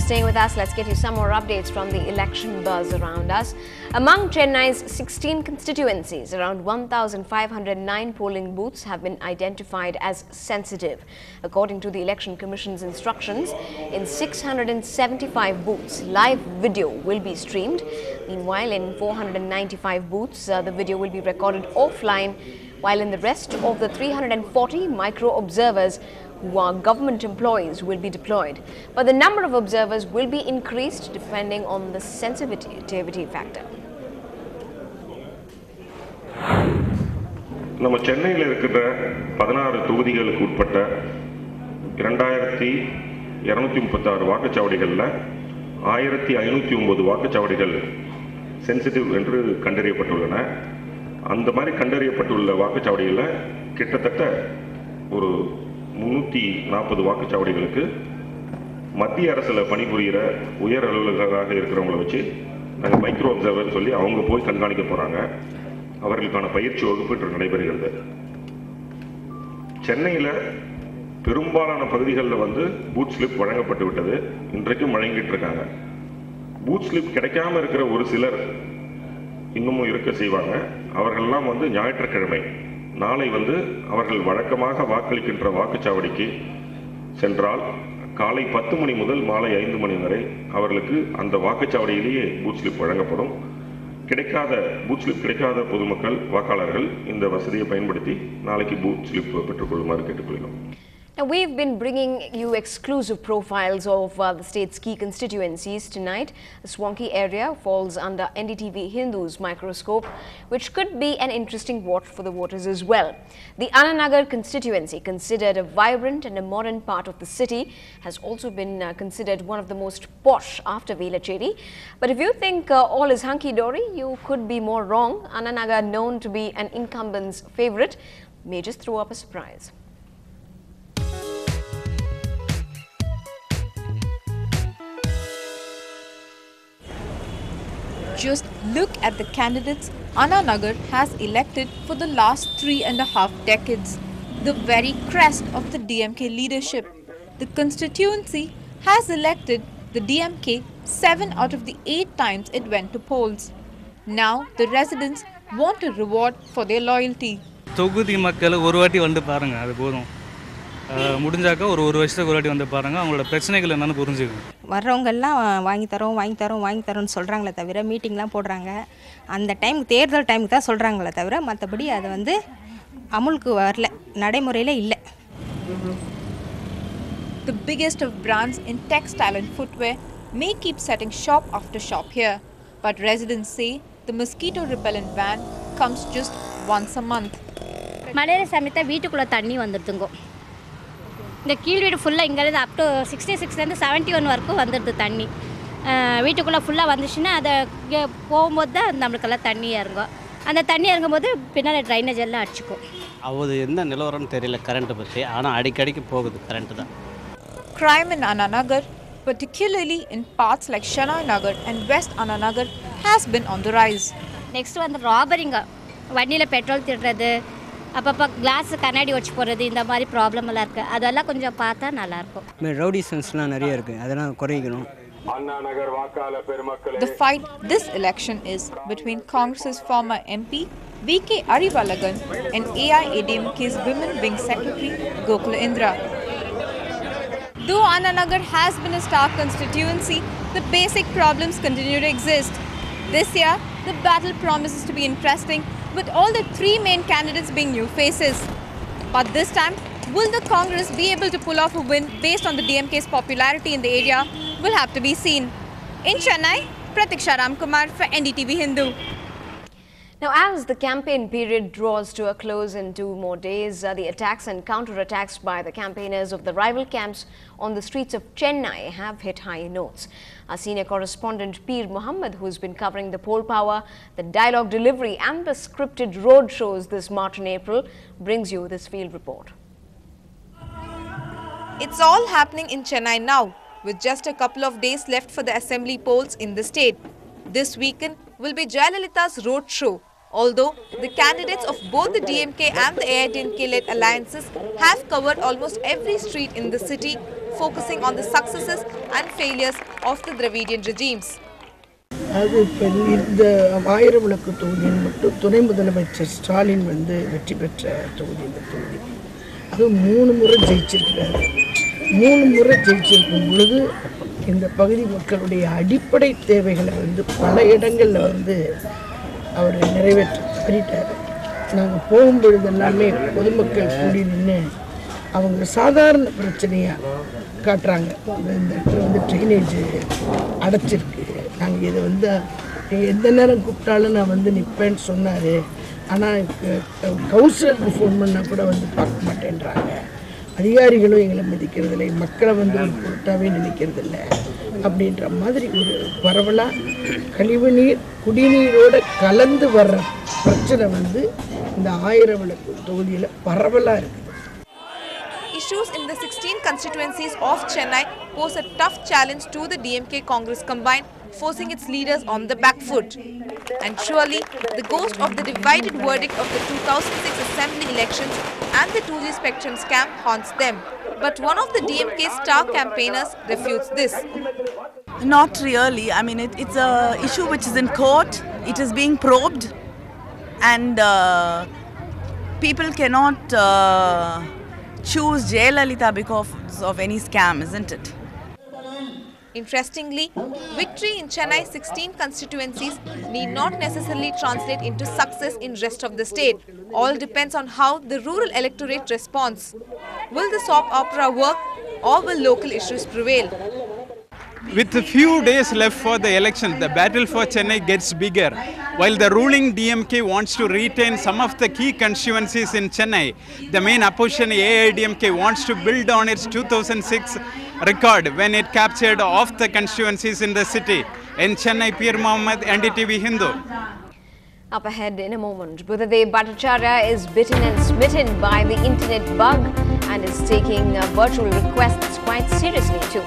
staying with us. Let's get you some more updates from the election buzz around us. Among Chennai's 16 constituencies, around 1,509 polling booths have been identified as sensitive. According to the Election Commission's instructions, in 675 booths, live video will be streamed. Meanwhile, in 495 booths, the video will be recorded offline, while in the rest of the 340 micro-observers who are government employees will be deployed. But the number of observers will be increased depending on the sensitivity factor. நம்ம சென்னையில் இருக்கிற 16 தொகுதிகளுக்கு உட்பட்ட 2236 வாக்குச்சாவடிகளில் 1509 வாக்குச்சாவடிகள் sensitive என்று கண்டறியப்பட்டுள்ளன. அந்த மாதிரி கண்டறியப்பட்டுள்ள வாக்குச்சாவடிகளில் கிட்டத்தட்ட ஒரு 340 வாக்குச்சாவடிகளுக்கு மத்திய அரசில் பணிபுரிகிற உயர் அலுவலர்களாக இருக்கிறவங்கள வச்சு நாங்கள் மைக்ரோ அப்சர்வர் சொல்லி அவங்க போய் கண்காணிக்க போகிறாங்க. அவர்களுக்கான பயிற்சி வகுப்பு இன்று நடைபெறுகிறது. சென்னையில் பெரும்பாலான பகுதிகளில் பூத் ஸ்லிப் வழங்கப்பட்டு விட்டது. இன்றைக்கும் வழங்கிட்டு இருக்காங்க. பூத் ஸ்லிப் கிடைக்காம இருக்கிற ஒரு சிலர் இன்னமும் இருக்க செய்வாங்க. அவர்கள்லாம் ஞாயிற்றுக்கிழமை நாளை அவர்கள் வழக்கமாக வாக்களிக்கின்ற வாக்குச்சாவடிக்கு சென்றால் காலை 10 மணி முதல் மாலை 5 மணி வரை அவர்களுக்கு அந்த வாக்குச்சாவடியிலேயே பூத் ஸ்லிப் வழங்கப்படும். பூத் ஸ்லிப் கிடைக்காத பொதுமக்கள் வாக்காளர்கள் இந்த வசதியை பயன்படுத்தி நாளைக்கு பூத் ஸ்லிப் பெற்றுக்கொள்ளுமாறு கேட்டுக்கொள்கிறோம். Now, we've been bringing you exclusive profiles of the state's key constituencies tonight. The Swanky area falls under NDTV Hindu's microscope, which could be an interesting watch for the voters as well. The Ananagar constituency, considered a vibrant and a modern part of the city, has also been considered one of the most posh after Velacheri. But if you think all is hunky-dory, you could be more wrong. Ananagar, known to be an incumbent's favorite, may just throw up a surprise. Just look at the candidates Ananagar has elected for the last 3.5 decades, the very crest of the DMK leadership. The constituency has elected the DMK 7 out of the 8 times it went to polls. Now the residents want a reward for their loyalty. தொகுதி மக்கள் ஒரு வாட்டி வந்து பாருங்க, அது போதும். முடிஞ்சாக்க ஒரு வருஷத்துக்கு ஒரு வாட்டி வந்து பாருங்க, அவங்களோட பிரச்சனைகள் என்னன்னு புரிஞ்சுக்கணும். வர்றவங்கெல்லாம் வாங்கி தரோம்னு சொல்கிறாங்களே தவிர மீட்டிங்லாம் போடுறாங்க. அந்த டைம் தேர்தல் டைமுக்கு தான் சொல்கிறாங்களே தவிர மற்றபடி அது அமுலுக்கு வரல, நடைமுறையில் இல்லை. The biggest of brands in textile and footwear may keep setting shop after shop here, but residents say the mosquito repellent ban comes just once a month. மலையில சமயத்தை வீட்டுக்குள்ளே தண்ணி வந்துடுதுங்க. இந்த கீழ் வீடு ஃபுல்லாக இங்கேருந்து அப் டு 66லேருந்து 71 வரைக்கும் வந்துடுது தண்ணி. வீட்டுக்குள்ளே ஃபுல்லாக வந்துச்சுன்னா அதை போகும்போது தான் நம்மளுக்கெல்லாம் தண்ணி இறங்கும். அந்த தண்ணி இறங்கும்போது பின்னால் ட்ரைனேஜ் எல்லாம் அடிச்சுக்கும். அது என்ன நிலவரம்னு தெரியல கரண்ட்டை பற்றி, ஆனால் அடிக்கடிக்கு போகுது கரண்ட்டு தான். Crime in Ananagar, particularly in parts like Shanai Nagar and West Ananagar, has been on the rise. Next ராபரிங்க, வண்டியில் பெட்ரோல் திடுறது, அப்பப்போ கிளாஸ் கண்ணாடி வச்சு போகிறது, இந்த மாதிரி ப்ராப்ளம் எல்லாம் இருக்குது. அதெல்லாம் கொஞ்சம் பார்த்தா நல்லாயிருக்கும். ரவுடிசன்ஸ்லாம் நிறைய இருக்குது, அதெல்லாம் குறைக்கணும். The fight this election is between Congress's former MP VK Arivalagan and AIADMK's Women Wing Secretary Gokula Indra. Though Ananagar has been a star constituency, the basic problems continue to exist. This year, the battle promises to be interesting, with all the 3 main candidates being new faces. But this time, will the Congress be able to pull off a win based on the DMK's popularity in the area will have to be seen. In Chennai, Pratiksha Ramkumar for NDTV Hindu. Now, as the campaign period draws to a close in 2 more days, the attacks and counter-attacks by the campaigners of the rival camps on the streets of Chennai have hit high notes. Our senior correspondent Peer Mohammed, who's been covering the poll power, the dialogue delivery and the scripted road shows this March and April, brings you this field report. It's all happening in Chennai now, with just a couple of days left for the assembly polls in the state. This weekend will be Jayalalitha's road show, Although the candidates of both the DMK and the AIDMK-led alliances have covered almost every street in the city, focusing on the successes and failures of the Dravidian regimes. அது இப்போ இந்த ஆயிரம் விளக்கு தொகுதியின் மட்டும் துணை முதலமைச்சர் ஸ்டாலின் வந்து வெற்றி பெற்ற தொகுதி இந்த தொகுதி. அது 3 முறை ஜெயிச்சிருக்கிறாரு. 3 முறை ஜெயிச்சிருக்கும் பொழுது இந்த பகுதி மக்களுடைய அடிப்படை தேவைகளை வந்து பல இடங்களில் வந்து அவர் நிறைவேற்றிட்டார். நாங்கள் போகும்பொழுது எல்லாமே பொதுமக்கள் கூடி நின்று அவங்க சாதாரண பிரச்சனையாக காட்டுறாங்க. இந்த இடத்துல வந்து ட்ரைனேஜ் அடைச்சிருக்கு, நாங்கள் இதை வந்து எந்த நேரம் கூப்பிட்டாலும் நான் வந்து நிற்பேன்னு சொன்னார். ஆனால் கவுன்சிலருக்கு ஃபோன் பண்ணால் கூட வந்து பார்க்க மாட்டேன்றாங்க. அதிகாரிகளும் எங்களை மதிக்கிறதில்லை, மக்களை வந்து ஒரு பொருட்டாகவே நினைக்கிறதில்ல அப்படின்ற மாதிரி ஒரு பரவலாக கழிவுநீர் குடிநீரோடு கலந்து வர்ற பிரச்சனை வந்து இந்த ஆயிரம் விளக்கு தொகுதியில் பரவலாக இருக்குது. Issues in the 16 constituencies of Chennai pose a tough challenge to the DMK Congress combined, forcing its leaders on the back foot. And surely, the ghost of the divided verdict of the 2006 assembly elections and the 2G spectrum scam haunts them. But one of the DMK's star campaigners refutes this. Not really. I mean, it's an issue which is in court. It is being probed, and people cannot choose Jayalalitha because of any scam, isn't it? Interestingly, victory in Chennai's 16 constituencies need not necessarily translate into success in rest of the state. All depends on how the rural electorate responds. Will the soap opera work, or will local issues prevail? With a few days left for the election, the battle for Chennai gets bigger. While the ruling DMK wants to retain some of the key constituencies in Chennai, the main opposition AIDMK wants to build on its 2006 record when it captured all the constituencies in the city. In Chennai, Pir Mohammed, NDTV Hindu. Up ahead in a moment, Buddhadev Bhattacharya is bitten and smitten by the internet bug and is taking virtual requests quite seriously too.